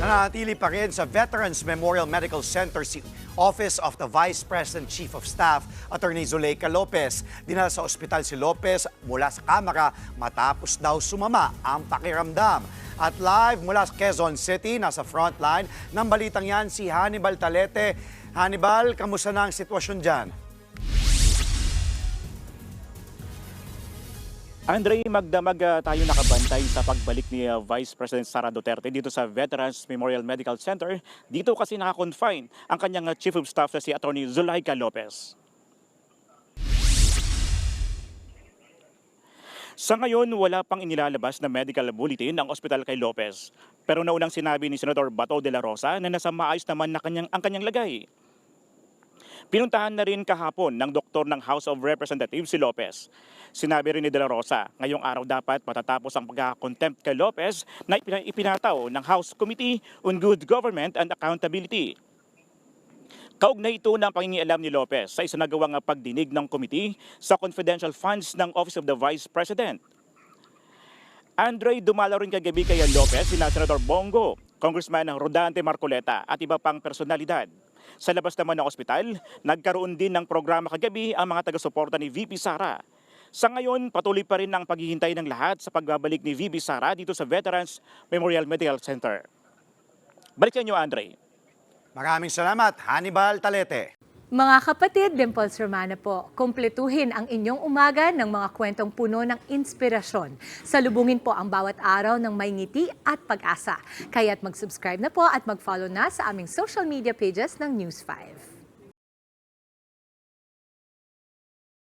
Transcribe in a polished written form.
Nananatili pa rin sa Veterans Memorial Medical Center si Office of the Vice President Chief of Staff, Attorney Zuleika Lopez. Dinala sa ospital si Lopez mula sa kamera matapos daw sumama ang pakiramdam. At live mula sa Quezon City, nasa frontline ng balitang yan si Hannibal Talete. Hannibal, kamusta na ang sitwasyon dyan? Andre, magdamag tayo nakabantay sa pagbalik ni Vice President Sara Duterte dito sa Veterans Memorial Medical Center. Dito kasi nakakonfine ang kanyang Chief of Staff na si Attorney Zuleika Lopez. Sa ngayon, wala pang inilalabas na medical bulletin ang ospital kay Lopez. Pero naunang sinabi ni Senator Bato de la Rosa na nasa maayos naman na ang kanyang lagay. Pinuntahan na rin kahapon ng doktor ng House of Representatives si Lopez. Sinabi rin ni De La Rosa, ngayong araw dapat matatapos ang pagka-contempt kay Lopez na ipinataw ng House Committee on Good Government and Accountability. Kaugnay ito ng pangingialam ni Lopez sa isinagawang pagdinig ng committee sa confidential funds ng Office of the Vice President. Andre, dumalaw rin kagabi kay Lopez sina Senator Bongo, Congressman Rodante Marcoleta at iba pang personalidad. Sa labas naman ng ospital, nagkaroon din ng programa kagabi ang mga taga-suporta ni VP Sara. Sa ngayon, patuloy pa rin ang paghihintay ng lahat sa pagbabalik ni VP Sara dito sa Veterans Memorial Medical Center. Balik sa inyo, Andre. Maraming salamat, Hannibal Talete. Mga kapatid, Dimples Romana po, kumpletuhin ang inyong umaga ng mga kwentong puno ng inspirasyon. Salubungin po ang bawat araw ng may ngiti at pag-asa. Kaya't mag-subscribe na po at mag-follow na sa aming social media pages ng News 5.